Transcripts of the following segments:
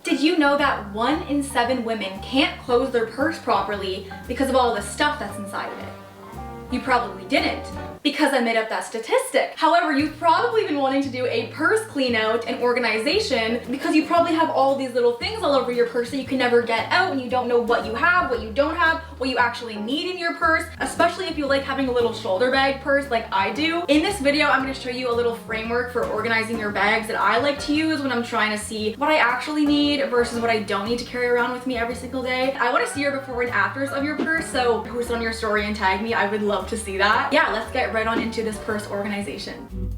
Did you know that 1 in 7 women can't close their purse properly because of all the stuff that's inside of it? You probably didn't, because I made up that statistic. However, you've probably been wanting to do a purse clean out and organization because you probably have all these little things all over your purse that you can never get out, and you don't know what you have, what you don't have, what you actually need in your purse, especially if you like having a little shoulder bag purse like I do. In this video, I'm gonna show you a little framework for organizing your bags that I like to use when I'm trying to see what I actually need versus what I don't need to carry around with me every single day. I wanna see your before and afters of your purse, so post on your story and tag me. I would love to see that. Yeah, let's get right on into this purse organization.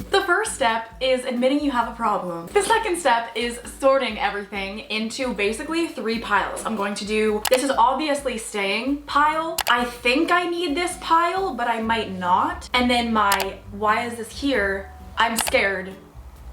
The first step is admitting you have a problem. The second step is sorting everything into basically 3 piles. I'm going to do, this is obviously staying pile. I think I need this pile, but I might not. And then my, why is this here? I'm scared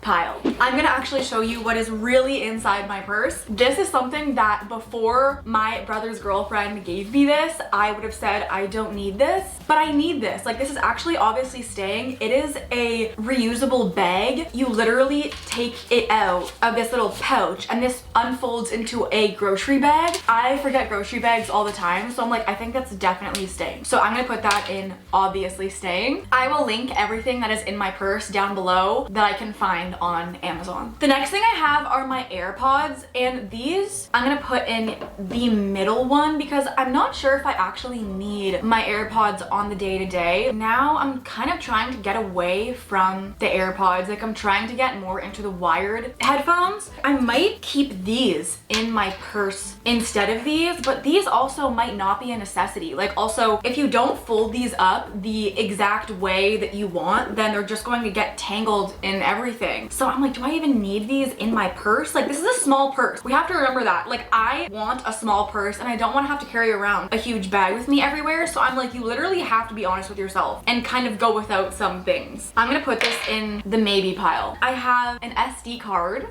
pile. I'm gonna actually show you what is really inside my purse. This is something that before my brother's girlfriend gave me this, I would have said I don't need this, but I need this. Like, this is actually obviously staying. It is a reusable bag. You literally take it out of this little pouch and this unfolds into a grocery bag. I forget grocery bags all the time, so I'm like, I think that's definitely staying. So I'm gonna put that in obviously staying. I will link everything that is in my purse down below that I can find on Amazon. The next thing I have are my AirPods, and these I'm gonna put in the middle one because I'm not sure if I actually need my AirPods on the day-to-day. Now I'm kind of trying to get away from the AirPods. Like, I'm trying to get more into the wired headphones. I might keep these in my purse instead of these, but these also might not be a necessity. Like, also, if you don't fold these up the exact way that you want, then they're just going to get tangled in everything. So I'm like, do I even need these in my purse? Like, this is a small purse. We have to remember that. Like, I want a small purse and I don't want to have to carry around a huge bag with me everywhere. So I'm like, you literally have to be honest with yourself and kind of go without some things. I'm gonna put this in the maybe pile. I have an SD card.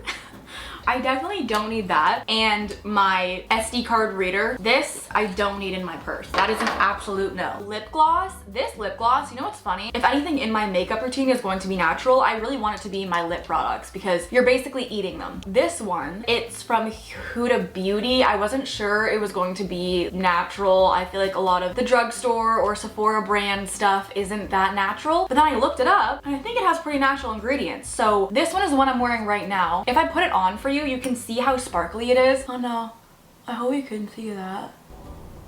I definitely don't need that. And my SD card reader, this I don't need in my purse. That is an absolute no. Lip gloss, this lip gloss, you know what's funny? If anything in my makeup routine is going to be natural, I really want it to be my lip products because you're basically eating them. This one, it's from Huda Beauty. I wasn't sure it was going to be natural. I feel like a lot of the drugstore or Sephora brand stuff isn't that natural. But then I looked it up and I think it has pretty natural ingredients. So this one is the one I'm wearing right now. If I put it on for you can see how sparkly it is. Oh no, I hope you can see that.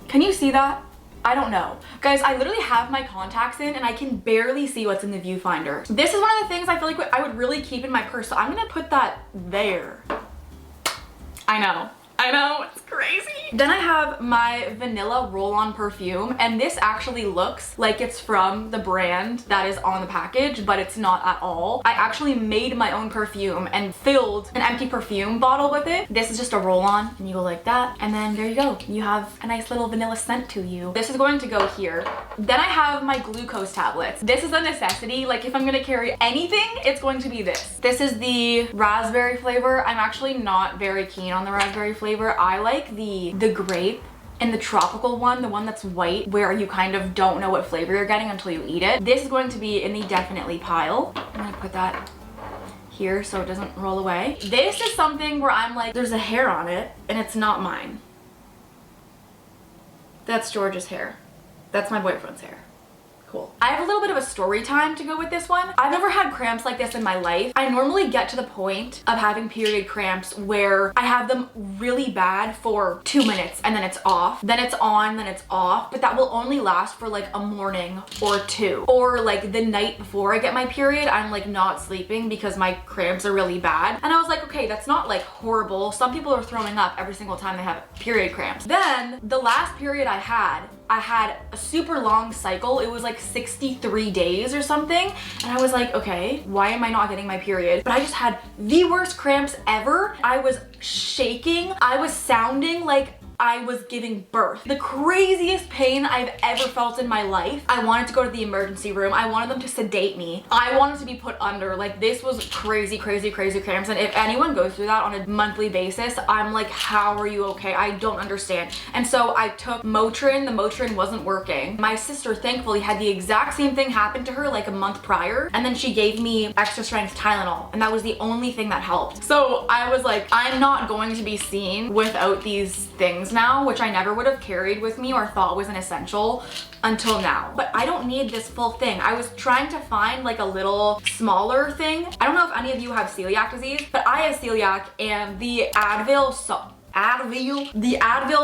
Can you see that? I don't know. Guys, I literally have my contacts in and I can barely see what's in the viewfinder. This is one of the things I feel like I would really keep in my purse, so I'm gonna put that there. I know, it's crazy. Then I have my vanilla roll-on perfume, and this actually looks like it's from the brand that is on the package, but it's not at all. I actually made my own perfume and filled an empty perfume bottle with it. This is just a roll-on, and you go like that, and then there you go. You have a nice little vanilla scent to you. This is going to go here. Then I have my glucose tablets. This is a necessity. Like, if I'm gonna carry anything, it's going to be this. This is the raspberry flavor. I'm actually not very keen on the raspberry flavor. I like the grape and the tropical one, the one that's white, where you kind of don't know what flavor you're getting until you eat it. This is going to be in the definitely pile. I'm gonna put that here so it doesn't roll away. This is something where I'm like, there's a hair on it and it's not mine. That's George's hair. That's my boyfriend's hair. Cool. I have a little bit of a story time to go with this one. I've never had cramps like this in my life. I normally get to the point of having period cramps where I have them really bad for 2 minutes and then it's off, then it's on, then it's off, but that will only last for like a morning or 2. Or like the night before I get my period, I'm like not sleeping because my cramps are really bad. And I was like, okay, that's not like horrible. Some people are throwing up every single time they have period cramps. Then the last period I had a super long cycle. It was like 63 days or something. And I was like, okay, why am I not getting my period? But I just had the worst cramps ever. I was shaking. I was sounding like I was giving birth. The craziest pain I've ever felt in my life. I wanted to go to the emergency room. I wanted them to sedate me. I wanted to be put under. Like, this was crazy, crazy, crazy cramps. And if anyone goes through that on a monthly basis, I'm like, how are you okay? I don't understand. And so I took Motrin. The Motrin wasn't working. My sister thankfully had the exact same thing happen to her like a month prior. And then she gave me extra strength Tylenol. And that was the only thing that helped. So I was like, I'm not going to be seen without these things now, which I never would have carried with me or thought was an essential until now. But I don't need this full thing. I was trying to find like a little smaller thing. I don't know if any of you have celiac disease, but I have celiac, and the Advil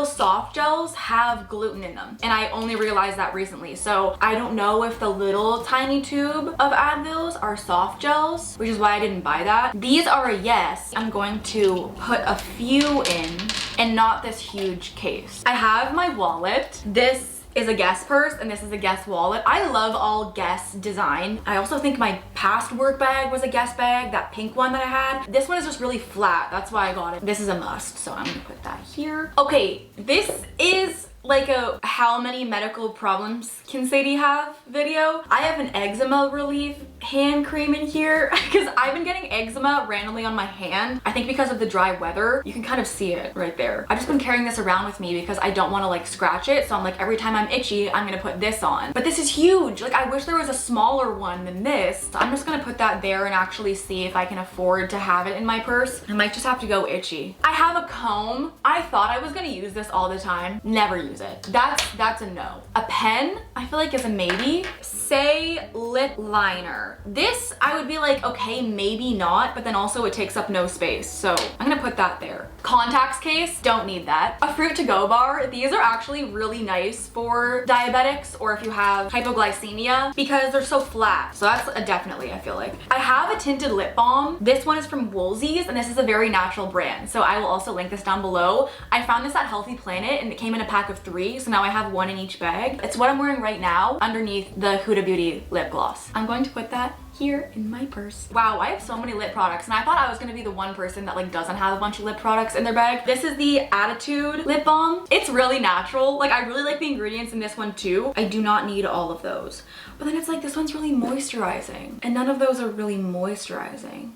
soft gels have gluten in them, and I only realized that recently. So I don't know if the little tiny tube of Advils are soft gels, which is why I didn't buy that. These are a yes. I'm going to put a few in and not this huge case. I have my wallet. This is a Guess purse, and this is a Guess wallet. I love all Guess design. I also think my past work bag was a Guess bag, that pink one that I had. This one is just really flat. That's why I got it. This is a must, so I'm gonna put that here. Okay, this is like a how many medical problems can Sadie have video. I have an eczema relief hand cream in here because I've been getting eczema randomly on my hand. I think because of the dry weather. You can kind of see it right there. I've just been carrying this around with me because I don't want to like scratch it. So I'm like, every time I'm itchy, I'm gonna put this on. But this is huge. Like, I wish there was a smaller one than this. So I'm just gonna put that there and actually see if I can afford to have it in my purse. I might just have to go itchy. I have a comb. I thought I was gonna use this all the time. Never use it. That's a no. A pen, I feel like is a maybe. Say lip liner. This, I would be like, okay, maybe not, but then also it takes up no space. So I'm gonna put that there. Contacts case, don't need that. A fruit to go bar. These are actually really nice for diabetics or if you have hypoglycemia because they're so flat. So that's a definitely, I feel like. I have a tinted lip balm. This one is from Woolsey's, and this is a very natural brand. So I will also link this down below. I found this at Healthy Planet and it came in a pack of 3. So now I have 1 in each bag. It's what I'm wearing right now underneath the Huda Beauty lip gloss. I'm going to put that here in my purse. Wow, I have so many lip products, and I thought I was gonna be the one person that like doesn't have a bunch of lip products in their bag. This is the Attitude lip balm. It's really natural. Like, I really like the ingredients in this one too. I do not need all of those. But then it's like, this one's really moisturizing, and none of those are really moisturizing.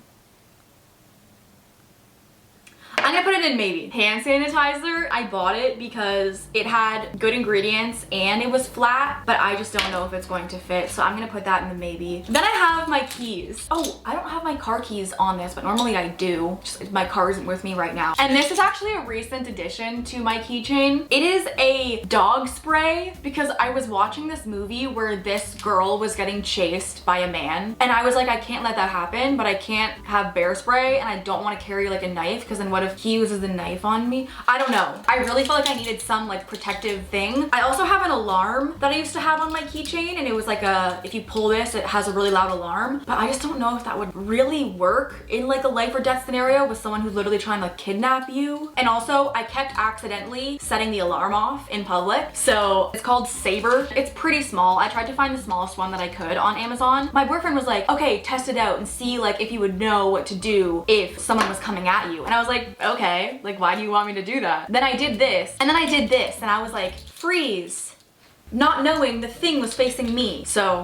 I'm gonna put it in maybe. Hand sanitizer, I bought it because it had good ingredients and it was flat, but I just don't know if it's going to fit. So I'm gonna put that in the maybe. Then I have my keys. Oh, I don't have my car keys on this, but normally I do. Just my car isn't with me right now. And this is actually a recent addition to my keychain. It is a dog spray because I was watching this movie where this girl was getting chased by a man. And I was like, I can't let that happen, but I can't have bear spray and I don't want to carry like a knife because then what if he uses the knife on me? I don't know. I really felt like I needed some like protective thing. I also have an alarm that I used to have on my keychain, and it was like if you pull this, it has a really loud alarm, but I just don't know if that would really work in like a life or death scenario with someone who's literally trying to kidnap you. And also I kept accidentally setting the alarm off in public. So it's called Saber. It's pretty small. I tried to find the smallest one that I could on Amazon. My boyfriend was like, okay, test it out and see like if you would know what to do if someone was coming at you. And I was like, okay, like why do you want me to do that? Then I did this, and then I did this, and I was like, freeze, not knowing the thing was facing me. So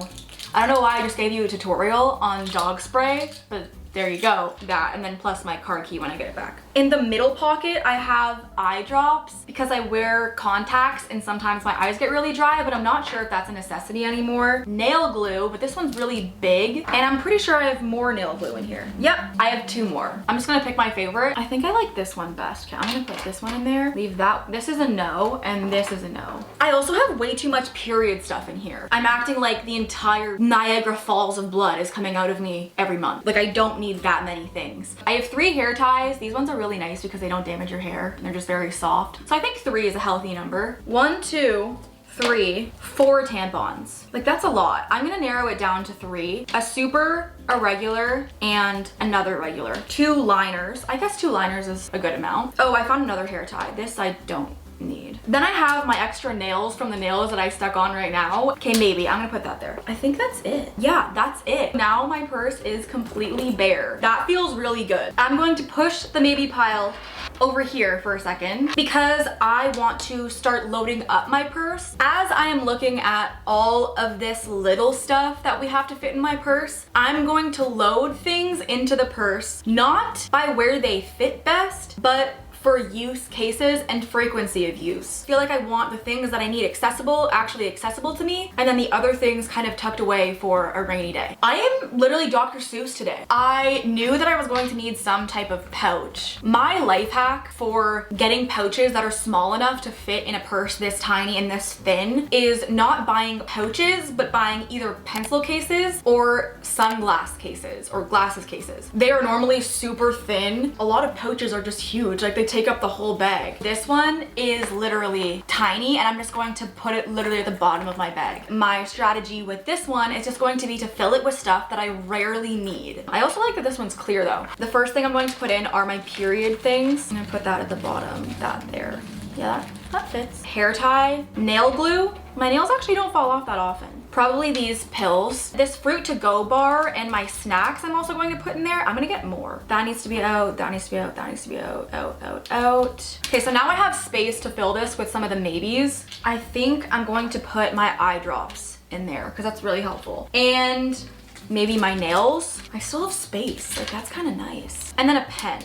I don't know why I just gave you a tutorial on dog spray, but there you go, that, and then plus my car key when I get it back. In the middle pocket, I have eye drops because I wear contacts and sometimes my eyes get really dry, but I'm not sure if that's a necessity anymore. Nail glue, but this one's really big, and I'm pretty sure I have more nail glue in here. Yep, I have 2 more. I'm just gonna pick my favorite. I think I like this one best. Okay, I'm gonna put this one in there. Leave that. This is a no, and this is a no. I also have way too much period stuff in here. I'm acting like the entire Niagara Falls of blood is coming out of me every month. Like, I don't need that many things. I have 3 hair ties. These ones are really nice because they don't damage your hair and they're just very soft. So I think 3 is a healthy number. 1, 2, 3, 4 tampons. Like, that's a lot. I'm gonna narrow it down to 3. A super, a regular, and another regular. 2 liners. I guess 2 liners is a good amount. Oh, I found another hair tie. This I don't need. Then I have my extra nails from the nails that I stuck on right now. Okay, maybe I'm gonna put that there. I think that's it. Yeah, that's it. Now my purse is completely bare. That feels really good. I'm going to push the maybe pile over here for a second because I want to start loading up my purse. As I am looking at all of this little stuff that we have to fit in my purse, I'm going to load things into the purse, not by where they fit best, but for use cases and frequency of use. I feel like I want the things that I need actually accessible to me, and then the other things kind of tucked away for a rainy day. I am literally Dr. Seuss today. I knew that I was going to need some type of pouch. My life hack for getting pouches that are small enough to fit in a purse this tiny and this thin is not buying pouches, but buying either pencil cases or sunglass cases or glasses cases. They are normally super thin. A lot of pouches are just huge, like they take up the whole bag. This one is literally tiny, and I'm just going to put it literally at the bottom of my bag. My strategy with this one is just going to be to fill it with stuff that I rarely need. I also like that this one's clear though. The first thing I'm going to put in are my period things. I'm gonna put that at the bottom, that there. Yeah, that fits. Hair tie, nail glue. My nails actually don't fall off that often. Probably these pills. This fruit to go bar and my snacks I'm also going to put in there. I'm gonna get more. That needs to be out, that needs to be out, that needs to be out, out. Okay, so now I have space to fill this with some of the maybes. I think I'm going to put my eye drops in there because that's really helpful. And maybe my nails. I still have space, like that's kind of nice. And then a pen.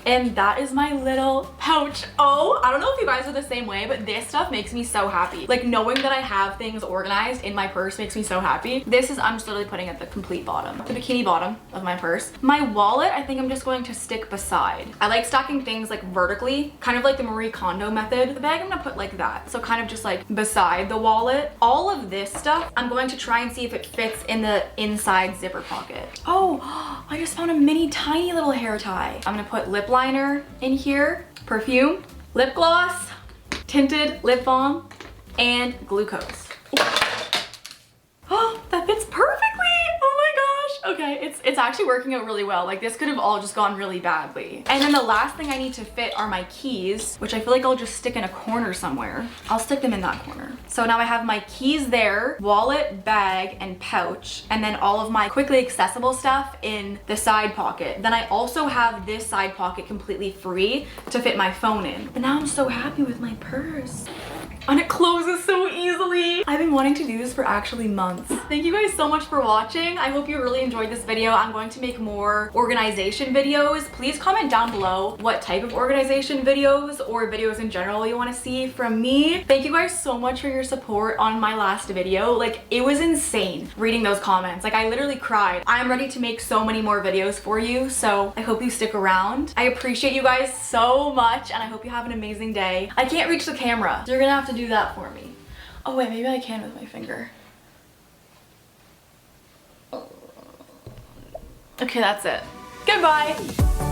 And that is my little pouch. Oh, I don't know if you guys are the same way, but this stuff makes me so happy. Like knowing that I have things organized in my purse makes me so happy. This is, I'm just literally putting at the complete bottom, the bikini bottom of my purse. My wallet, I think I'm just going to stick beside. I like stacking things like vertically, kind of like the Marie Kondo method. The bag I'm gonna put like that. So kind of just like beside the wallet. All of this stuff, I'm going to try and see if it fits in the inside zipper pocket. Oh, I just found a mini tiny little hair tie. I'm gonna put lip liner in here, perfume, lip gloss, tinted lip balm, and glucose. Oh, that fits perfectly. Oh my gosh. Okay, it's actually working out really well. Like this could have all just gone really badly. And then the last thing I need to fit are my keys, which I feel like I'll just stick in a corner somewhere. I'll stick them in that corner. So now I have my keys there, wallet, bag, and pouch, and then all of my quickly accessible stuff in the side pocket. Then I also have this side pocket completely free to fit my phone in. But now I'm so happy with my purse. And it closes so easily. I've been wanting to do this for actually months. Thank you guys so much for watching. I hope you really enjoyed this video. I'm going to make more organization videos. Please comment down below what type of organization videos or videos in general you want to see from me. Thank you guys so much for your support on my last video. Like it was insane reading those comments. Like I literally cried. I'm ready to make so many more videos for you, so I hope you stick around. I appreciate you guys so much, and I hope you have an amazing day. I can't reach the camera, so you're gonna have to do that for me. Oh wait, maybe I can with my finger. Okay, that's it. Goodbye.